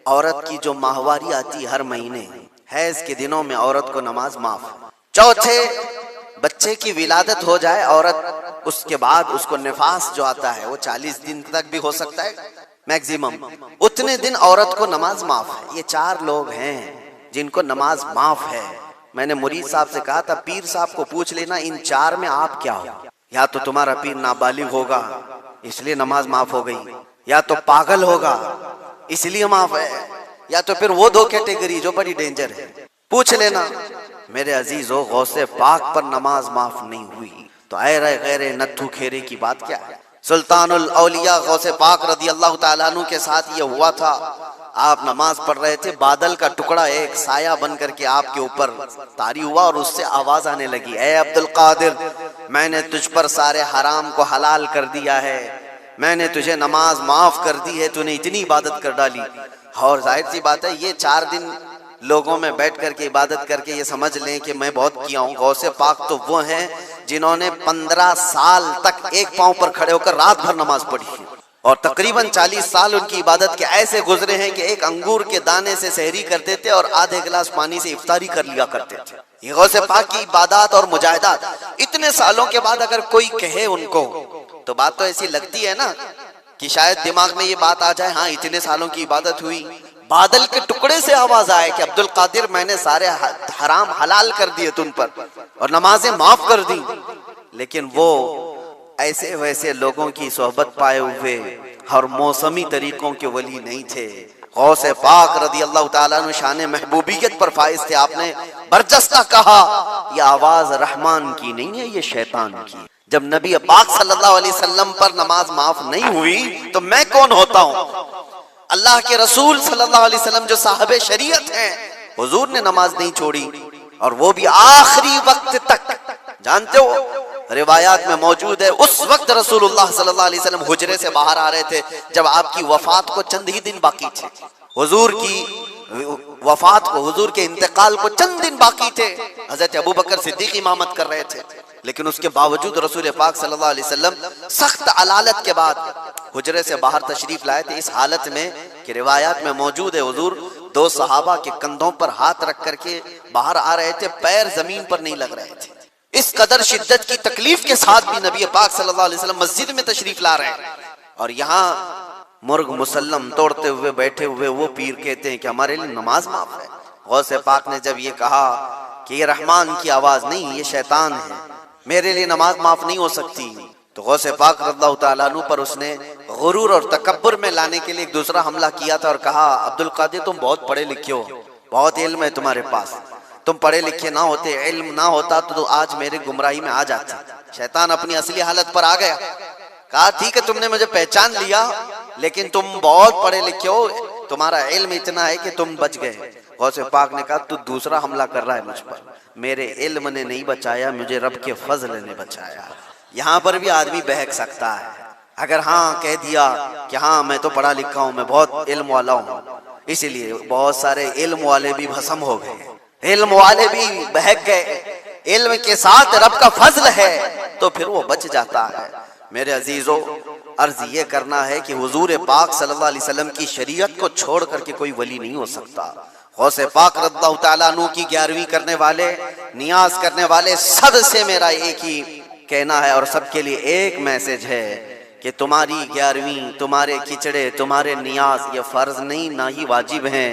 عورت کی جو ماہواری آتی ہر مہینے، حیض کے دنوں میں عورت کو نماز معاف ہے۔ چوتھے، بچے کی ولادت ہو جائے عورت، اس کے بعد اس کو نفاس جو آتا ہے وہ 40 دن تک بھی ہو سکتا ہے میکزیمم، اتنے دن عورت کو نماز معاف ہے۔ یہ 4 لوگ ہیں جن کو نماز معاف ہے۔ میں نے مرید صاحب سے کہا تھا پیر صاحب کو پوچھ لینا ان 4 میں آپ کیا ہو، یا تو تمہارا پیر نابالغ ہوگا اس لیے نماز معاف ہو گئی، یا تو پاگل ہوگا اس لیے معاف ہے، یا تو پھر وہ 2 کیٹیگری جو بڑی ڈینجر ہے، پوچھ لینا۔ میرے عزیزو، غوث پاک پر نماز معاف نہیں ہوئی تو اے رے غیر نتھو کھیرے کی بات کیا ہے؟ سلطان الاولیاء غوث پاک رضی اللہ تعالیٰ عنہ کے ساتھ یہ ہوا تھا، آپ نماز پڑھ رہے تھے، بادل کا ٹکڑا ایک سایہ بن کر کے آپ کے اوپر طاری ہوا اور اس سے آواز آنے لگی، اے عبد القادر، میں نے تجھ پر سارے حرام کو حلال کر دیا ہے، میں نے تجھے نماز معاف کر دی ہے، تو نے اتنی عبادت کر ڈالی۔ اور ظاہر سی بات ہے یہ 4 دن لوگوں میں بیٹھ کر کے عبادت کر کے یہ سمجھ لیں کہ میں بہت کیا ہوں۔ غوث پاک تو وہ ہیں جنہوں نے 15 سال تک ایک پاؤں پر کھڑے ہو کر رات بھر نماز پڑھی ہے، اور تقریباً 40 سال ان کی عبادت کے ایسے گزرے ہیں کہ ایک انگور کے دانے سے سحری کرتے تھے اور آدھے گلاس پانی سے افطاری کر لیا کرتے تھے۔ یہ غوث پاک کی عبادات اور مجاہدات، اتنے سالوں کے بعد اگر کوئی کہے ان کو تو بات تو ایسی لگتی ہے نا کہ شاید دماغ میں یہ بات آ جائے، ہاں اتنے سالوں کی عبادت ہوئی، بادل کے ٹکڑے سے آواز آئے کہ عبد القادر میں نے سارے حرام حلال کر دیے تم پر اور نمازیں معاف کر دی، لیکن وہ ایسے ویسے لوگوں کی صحبت پائے ہوئے اور موسمی طریقوں کے ولی نہیں تھے۔ غوث پاک رضی اللہ تعالیٰ عنہ شان محبوبیت پر فائز تھے۔ آپ نے برجستہ کہا یہ آواز رحمان کی نہیں ہے، یہ شیطان کی۔ جب نبی پاک صلی اللہ علیہ وسلم پر نماز معاف نہیں ہوئی تو میں کون ہوتا ہوں؟ اللہ کے رسول صلی اللہ علیہ وسلم جو صاحب شریعت ہیں، حضور نے نماز نہیں چھوڑی، اور وہ بھی آخری وقت تک۔ جانتے ہو روایات میں موجود ہے اس وقت رسول اللہ صلی اللہ علیہ وسلم حجرے سے باہر آ رہے تھے جب آپ کی وفات کو چند ہی دن باقی تھے، حضور کی وفات کو، حضور کے انتقال کو چند دن باقی تھے۔ حضرت ابوبکر صدیق امامت کر رہے تھے، لیکن اس کے باوجود رسول پاک صلی اللہ علیہ وسلم سخت علالت کے بعد حجرے سے باہر تشریف لائے تھے، اس حالت میں کہ روایات میں موجود ہے حضور 2 صحابہ کے کندھوں پر ہاتھ رکھ کر کے باہر آ رہے تھے، پیر زمین پر نہیں لگ رہے تھے۔ اس قدر شدت کی تکلیف کے ساتھ بھی نبی پاک صلی اللہ علیہ وسلم مسجد میں تشریف لا رہے ہیں، اور یہاں مرغ مسلم توڑتے ہوئے بیٹھے ہوئے وہ پیر کہتے ہیں کہ ہمارے لیے نماز معاف ہے۔ غوث پاک نے جب یہ کہا کہ یہ رحمان کی آواز نہیں، یہ شیطان ہے، میرے لیے نماز معاف نہیں ہو سکتی، تو غوث پاک رضی اللہ تعالیٰ عنہ پر اس نے غرور اور تکبر میں لانے کے لیے ایک دوسرا حملہ کیا تھا اور کہا عبد القادر تم بہت پڑھے لکھے ہو، بہت علم ہے تمہارے پاس، تم پڑھے لکھے نہ ہوتے، علم نہ ہوتا تو آج میرے گمراہی میں آ جاتے۔ شیطان اپنی اصلی حالت پر آ گیا، کہا ٹھیک ہے تم نے مجھے پہچان لیا لیکن تم بہت پڑھے لکھے ہو، تمہارا علم اتنا ہے کہ تم بچ گئے۔ غوث پاک نے کہا تو دوسرا حملہ کر رہا ہے مجھ پر، میرے علم نے نہیں بچایا، مجھے رب کے فضل نے بچایا۔ یہاں پر بھی آدمی بہک سکتا ہے، اگر ہاں کہہ دیا کہ ہاں میں تو پڑھا لکھا ہوں، میں بہت علم والا ہوں، اسی لیے بہت سارے علم والے بھی بھسم ہو گئے، علم والے بھی بہک گئے۔ علم کے ساتھ رب کا فضل ہے تو پھر وہ بچ جاتا ہے۔ میرے عزیزو، عرض یہ کرنا ہے کہ حضور پاک صلی اللہ علیہ وسلم کی شریعت کو چھوڑ کر کے کوئی ولی نہیں ہو سکتا۔ غوث پاک رضی اللہ تعالیٰ عنہ کی 11ویں کرنے والے، نیاز کرنے والے سب سے میرا ایک ہی کہنا ہے اور سب کے لیے ایک میسج ہے کہ تمہاری 11ویں، تمہارے کچڑے، تمہارے نیاز یہ فرض نہیں نہ ہی واجب ہیں،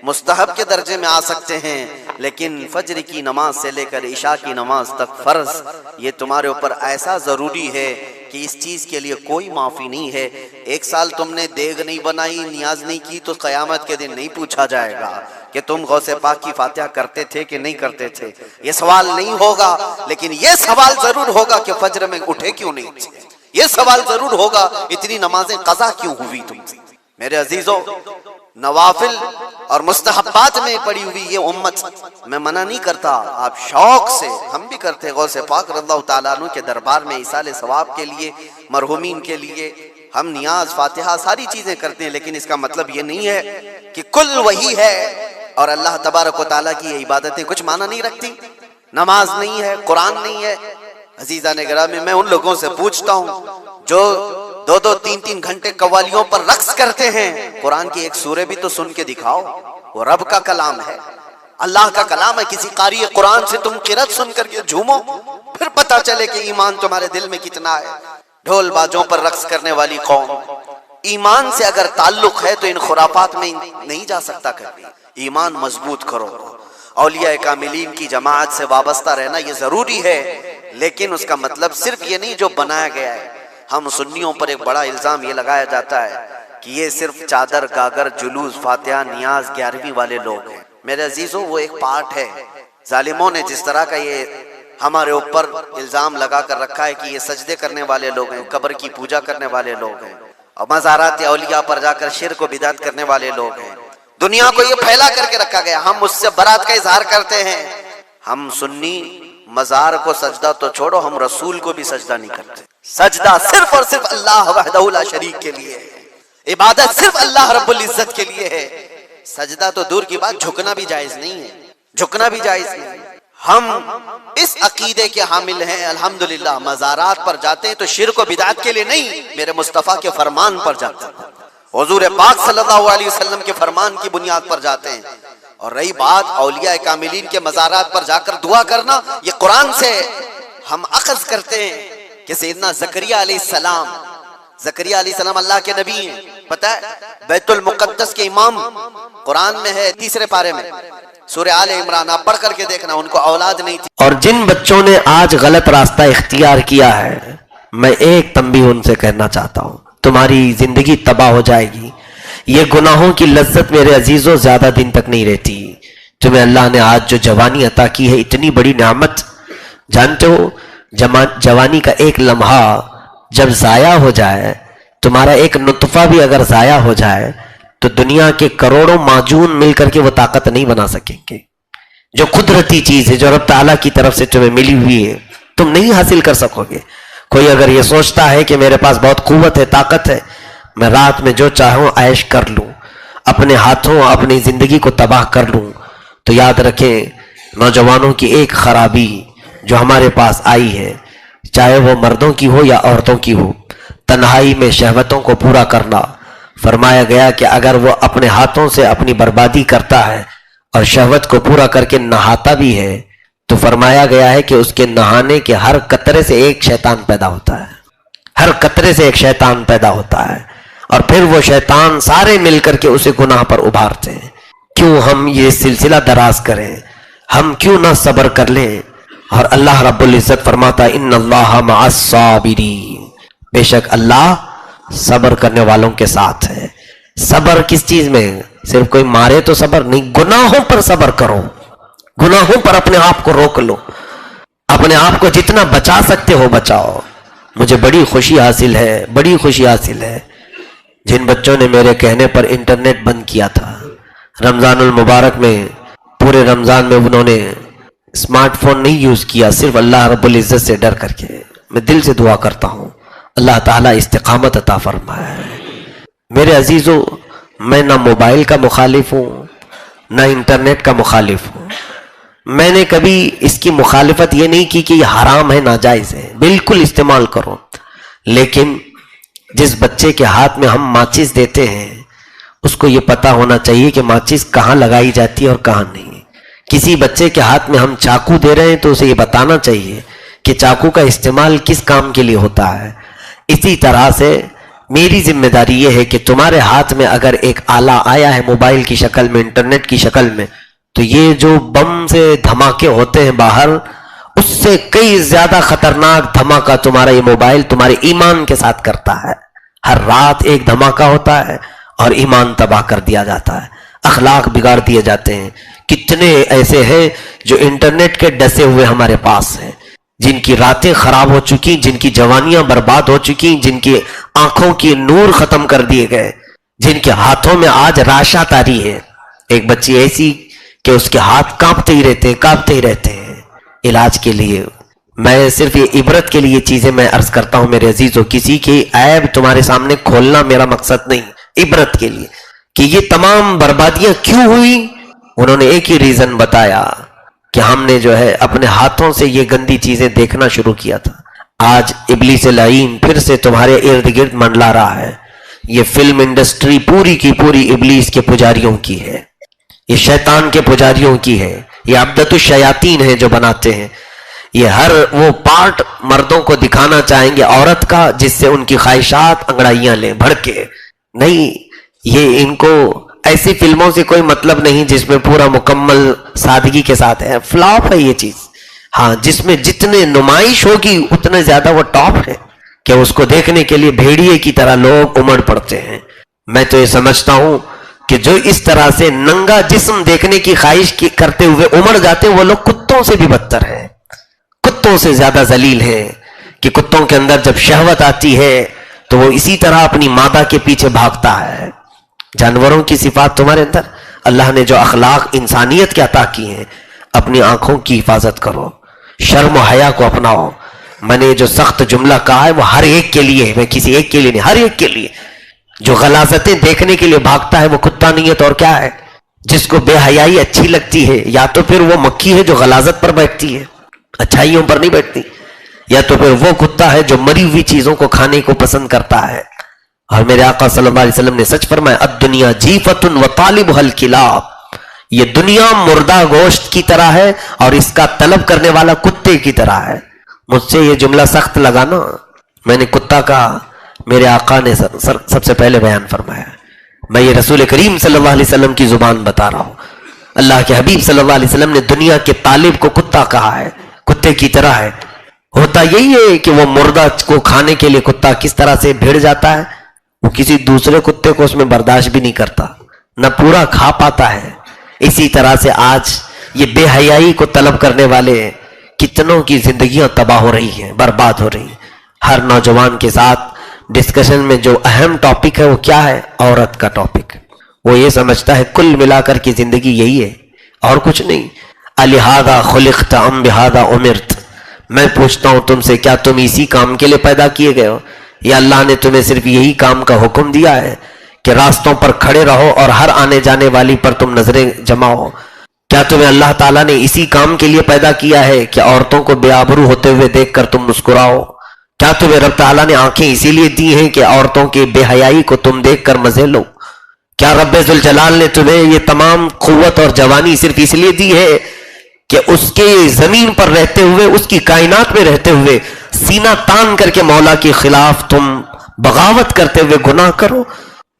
مستحب کے درجے میں آ سکتے ہیں، لیکن فجر کی نماز سے لے کر عشاء کی نماز تک فرض یہ تمہارے اوپر ایسا ضروری ہے کہ اس چیز کے لیے کوئی معافی نہیں ہے۔ 1 سال تم نے دیگ نہیں بنائی، نیاز نہیں کی تو قیامت کے دن نہیں پوچھا جائے گا کہ تم غوث پاک کی فاتحہ کرتے تھے کہ نہیں کرتے تھے، یہ سوال نہیں ہوگا، لیکن یہ سوال ضرور ہوگا کہ فجر میں اٹھے کیوں نہیں تھے، یہ سوال ضرور ہوگا اتنی نمازیں قضا کیوں ہوئی تم سے۔ میرے عزیزو، نوافل اور مستحبات میں پڑی ہوئی یہ امت، میں منع نہیں کرتا، آپ شوق سے، ہم بھی کرتے غوث پاک رضی اللہ تعالیٰ عنہ کے دربار میں ایصال ثواب کے لیے، مرحومین کے لیے ہم نیاز، فاتحہ ساری چیزیں کرتے ہیں، لیکن اس کا مطلب یہ نہیں ہے کہ کل وہی ہے اور اللہ تبارک و تعالیٰ کی یہ عبادتیں کچھ معنی نہیں رکھتی، نماز نہیں ہے، قرآن نہیں ہے۔ عزیزان گرامی، میں ان لوگوں سے پوچھتا ہوں جو دو دو تین تین گھنٹے قوالیوں پر رقص کرتے ہیں، قرآن کی ایک سورہ بھی تو سن کے دکھاؤ، وہ رب کا کلام ہے، اللہ کا کلام ہے۔ کسی قاری قرآن سے تم قرات سن کر کے جھومو، پھر پتا چلے کہ ایمان تمہارے دل میں کتنا ہے۔ ڈھول باجوں پر رقص کرنے والی قوم، ایمان سے اگر تعلق ہے تو ان خرافات میں نہیں جا سکتا کبھی۔ ایمان مضبوط کرو، اولیاء کاملین کی جماعت سے وابستہ رہنا یہ ضروری ہے، لیکن اس کا مطلب صرف یہ نہیں جو بنایا گیا ہے۔ ہم سنیوں پر ایک بڑا الزام یہ لگایا جاتا ہے کہ یہ صرف چادر گاگر جلوس فاتحہ نیاز 11ویں والے لوگ ہیں۔ میرے عزیزوں وہ ایک پارٹ ہے۔ ظالموں نے جس طرح کا یہ ہمارے اوپر الزام لگا کر رکھا ہے کہ یہ سجدے کرنے والے لوگ ہیں، قبر کی پوجا کرنے والے لوگ ہیں، اور مزارات اولیاء پر جا کر شرک و بدعت کرنے والے لوگ ہیں، دنیا کو یہ پھیلا کر کے رکھا گیا۔ ہم اس سے برات کا اظہار کرتے ہیں۔ ہم سنی مزار کو سجدہ تو چھوڑو، ہم رسول کو بھی سجدہ نہیں کرتے۔ سجدہ صرف اور صرف اللہ وحدہ لا شریک کے لیے ہے، عبادت صرف اللہ رب العزت کے لیے ہے۔ سجدہ تو دور کی بات، جھکنا بھی جائز نہیں ہے، جھکنا بھی جائز نہیں ہے۔ ہم اس عقیدے کے حامل ہیں الحمدللہ، مزارات پر جاتے ہیں تو شرک و بدعت کے لیے نہیں، میرے مصطفیٰ کے فرمان پر جاتے ہیں، حضور پاک صلی اللہ علیہ وسلم کے فرمان کی بنیاد پر جاتے ہیں۔ اور رہی بات اولیاء کاملین کے مزارات پر جا کر دعا کرنا، یہ قرآن سے ہم اخذ کرتے ہیں کہ سیدنا زکریا علیہ السلام، زکریا علیہ السلام اللہ کے نبی ہیں، پتہ ہے بیت المقدس کے امام، قرآن میں ہے 3 پارے میں، سورہ آل عمران، آپ پڑھ کر کے دیکھنا، ان کو اولاد نہیں تھی۔ اور جن بچوں نے آج غلط راستہ اختیار کیا ہے، میں ایک تنبیہ ان سے کہنا چاہتا ہوں، تمہاری زندگی تباہ ہو جائے گی۔ یہ گناہوں کی لذت میرے عزیزوں زیادہ دن تک نہیں رہتی۔ تمہیں اللہ نے آج جو جوانی عطا کی ہے، اتنی بڑی نعمت، جانتے ہو جوانی کا ایک لمحہ جب ضائع ہو جائے، تمہارا ایک نطفہ بھی اگر ضائع ہو جائے تو دنیا کے کروڑوں معجون مل کر کے وہ طاقت نہیں بنا سکیں گے۔ جو قدرتی چیز ہے، جو رب تعالیٰ کی طرف سے تمہیں ملی ہوئی ہے، تم نہیں حاصل کر سکو گے۔ کوئی اگر یہ سوچتا ہے کہ میرے پاس بہت قوت ہے، طاقت ہے، میں رات میں جو چاہوں عیش کر لوں، اپنے ہاتھوں اپنی زندگی کو تباہ کر لوں، تو یاد رکھیں نوجوانوں کی ایک خرابی جو ہمارے پاس آئی ہے، چاہے وہ مردوں کی ہو یا عورتوں کی ہو، تنہائی میں شہوتوں کو پورا کرنا۔ فرمایا گیا کہ اگر وہ اپنے ہاتھوں سے اپنی بربادی کرتا ہے اور شہوت کو پورا کر کے نہاتا بھی ہے، تو فرمایا گیا ہے کہ اس کے نہانے کے ہر قطرے سے ایک شیطان پیدا ہوتا ہے، ہر قطرے سے ایک شیطان پیدا ہوتا ہے، اور پھر وہ شیطان سارے مل کر کے اسے گناہ پر ابھارتے ہیں۔ کیوں ہم یہ سلسلہ دراز کریں؟ ہم کیوں نہ صبر کر لیں؟ اور اللہ رب العزت فرماتا ہے ان اللہ مع الصابرین، بے شک اللہ صبر کرنے والوں کے ساتھ ہے۔ صبر کس چیز میں؟ صرف کوئی مارے تو صبر نہیں، گناہوں پر صبر کرو، گناہوں پر اپنے آپ کو روک لو، اپنے آپ کو جتنا بچا سکتے ہو بچاؤ۔ مجھے بڑی خوشی حاصل ہے، بڑی خوشی حاصل ہے جن بچوں نے میرے کہنے پر انٹرنیٹ بند کیا تھا رمضان المبارک میں، پورے رمضان میں انہوں نے اسمارٹ فون نہیں یوز کیا، صرف اللہ رب العزت سے ڈر کر کے۔ میں دل سے دعا کرتا ہوں اللہ تعالیٰ استقامت عطا فرمائے۔ میرے عزیزوں، میں نہ موبائل کا مخالف ہوں نہ انٹرنیٹ کا مخالف ہوں۔ میں نے کبھی اس کی مخالفت یہ نہیں کی کہ یہ حرام ہے، ناجائز ہے، بالکل استعمال کرو، لیکن جس بچے کے ہاتھ میں ہم ماچس دیتے ہیں اس کو یہ پتا ہونا چاہیے کہ ماچس کہاں لگائی جاتی ہے اور کہاں نہیں۔ کسی بچے کے ہاتھ میں ہم چاقو دے رہے ہیں تو اسے یہ بتانا چاہیے کہ چاقو کا استعمال کس کام کے لیے ہوتا ہے۔ اسی طرح سے میری ذمہ داری یہ ہے کہ تمہارے ہاتھ میں اگر ایک آلہ آیا ہے موبائل کی شکل میں، انٹرنیٹ کی شکل میں، تو یہ جو بم سے دھماکے ہوتے ہیں باہر، اس سے کئی زیادہ خطرناک دھماکہ تمہارا یہ موبائل تمہارے ایمان کے ساتھ کرتا ہے۔ ہر رات ایک دھماکہ ہوتا ہے اور ایمان تباہ کر دیا جاتا ہے، اخلاق بگاڑ دیے جاتے ہیں۔ کتنے ایسے ہیں جو انٹرنیٹ کے ڈسے ہوئے ہمارے پاس ہیں، جن کی راتیں خراب ہو چکی، جن کی جوانیاں برباد ہو چکی، جن کی آنکھوں کی نور ختم کر دیے گئے، جن کے ہاتھوں میں آج راشا تاری ہے۔ ایک بچی ایسی کہ اس کے ہاتھ کانپتے ہی رہتے ہیں علاج کے لیے۔ میں صرف یہ عبرت کے لیے چیزیں میں عرض کرتا ہوں میرے عزیزوں، کسی کی عیب تمہارے سامنے کھولنا میرا مقصد نہیں، عبرت کے لیے کہ یہ تمام بربادیاں کیوں ہوئی۔ انہوں نے ایک ہی ریزن بتایا کہ ہم نے جو ہے اپنے ہاتھوں سے یہ گندی چیزیں دیکھنا شروع کیا تھا۔ آج ابلیس لعین پھر سے تمہارے ارد گرد منڈلا رہا ہے. یہ فلم انڈسٹری پوری کی پوری ابلیس کے پجاریوں کی ہے, یہ شیطان کے پجاریوں کی ہے, یہ عبدت الشیاطین ہیں جو بناتے ہیں. یہ ہر وہ پارٹ مردوں کو دکھانا چاہیں گے عورت کا جس سے ان کی خواہشات انگڑائیاں لیں بھڑکے. نہیں, یہ ان کو ایسی فلموں سے کوئی مطلب نہیں جس میں پورا مکمل سادگی کے ساتھ ہے. فلاپ ہے یہ چیز. ہاں, جس میں جتنے نمائش ہوگی اتنے زیادہ وہ ٹاپ ہے کہ اس کو دیکھنے کے لیے بھیڑیے کی طرح لوگ امڑ پڑتے ہیں. میں تو یہ سمجھتا ہوں کہ جو اس طرح سے ننگا جسم دیکھنے کی خواہش کرتے ہوئے امڑ جاتے ہیں وہ لوگ کتوں سے بھی بدتر ہیں, کتوں سے زیادہ ذلیل ہیں. کہ کتوں کے اندر جب شہوت آتی ہے تو وہ اسی طرح اپنی مادہ کے پیچھے بھاگتا ہے. جانوروں کی صفات تمہارے اندر, اللہ نے جو اخلاق انسانیت کے عطا کی ہیں, اپنی آنکھوں کی حفاظت کرو, شرم و حیا کو اپناؤ. میں نے جو سخت جملہ کہا ہے وہ ہر ایک کے لیے ہے, میں کسی ایک کے لیے نہیں, ہر ایک کے لیے. جو غلاظتیں دیکھنے کے لیے بھاگتا ہے وہ کتا نہیں ہے تو اور کیا ہے. جس کو بے حیائی اچھی لگتی ہے یا تو پھر وہ مکھی ہے جو غلاظت پر بیٹھتی ہے, اچھائیوں پر نہیں بیٹھتی, یا تو پھر وہ کتا ہے جو مری ہوئی چیزوں کو کھانے کو پسند کرتا ہے. اور میرے آقا صلی اللہ علیہ وسلم نے سچ فرمایا, الدنیا جیفت و طالبها الکلاب, یہ دنیا مردہ گوشت کی طرح ہے اور اس کا طلب کرنے والا کتے کی طرح ہے. مجھ سے یہ جملہ سخت لگا نا, میں نے کتا کہا, میرے آقا نے سب سے پہلے بیان فرمایا. میں یہ رسول کریم صلی اللہ علیہ وسلم کی زبان بتا رہا ہوں. اللہ کے حبیب صلی اللہ علیہ وسلم نے دنیا کے طالب کو کتا کہا ہے, کتے کی طرح ہے. ہوتا یہی ہے کہ وہ مردہ کو کھانے کے لیے کتا کس طرح سے بھیڑ جاتا ہے, وہ کسی دوسرے کتے کو اس میں برداشت بھی نہیں کرتا, نہ پورا کھا پاتا ہے. اسی طرح سے آج یہ بے حیائی کو طلب کرنے والے کتنوں کی زندگیاں تباہ ہو رہی ہیں, برباد ہو رہی ہیں. ہر نوجوان کے ساتھ ڈسکشن میں جو اہم ٹاپک ہے وہ کیا ہے, عورت کا ٹاپک. وہ یہ سمجھتا ہے کل ملا کر کی زندگی یہی ہے اور کچھ نہیں. الہذا خلقت ام بہذا امرت, میں پوچھتا ہوں تم سے, کیا تم اسی کام کے لیے پیدا کیے گئے ہو یا اللہ نے تمہیں صرف یہی کام کا حکم دیا ہے کہ راستوں پر کھڑے رہو اور ہر آنے جانے والی پر تم نظریں جماؤ؟ کیا تمہیں اللہ تعالیٰ نے اسی کام کے لیے پیدا کیا ہے کہ عورتوں کو بے آبرو ہوتے ہوئے دیکھ کر تم مسکراؤ؟ کیا تمہیں رب تعالیٰ نے آنکھیں اسی لیے دی ہیں کہ عورتوں کی بے حیائی کو تم دیکھ کر مزے لو؟ کیا رب ذوالجلال نے تمہیں یہ تمام قوت اور جوانی صرف اس لیے دی ہے کہ اس کے زمین پر رہتے ہوئے, اس کی کائنات میں رہتے ہوئے سینہ تان کر کے مولا کے خلاف تم بغاوت کرتے ہوئے گناہ کرو؟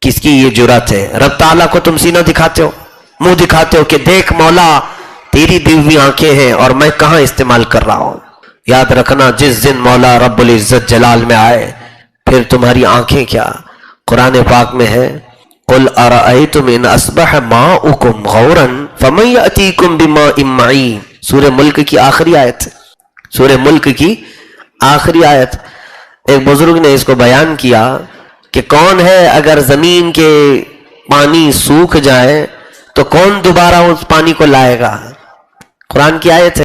کس کی یہ جرات ہے؟ رب تعالیٰ کو تم سینہ دکھاتے ہو, منہ دکھاتے ہو کہ دیکھ مولا تیری دی ہوئی آنکھیں ہیں اور میں کہاں استعمال کر رہا ہوں. یاد رکھنا, جس دن مولا رب العزت جلال میں آئے پھر تمہاری آنکھیں کیا. قرآن پاک میں ہے, قل ارأیتم ان اصبح ماؤکم غورا فمن یأتیکم بماء معین. سورہ ملک کی آخری آیت, سورہ ملک کی آخری آیت. ایک بزرگ نے اس کو بیان کیا کہ کون ہے اگر زمین کے پانی سوکھ جائے تو کون دوبارہ اس پانی کو لائے گا. قرآن کی آیت ہے.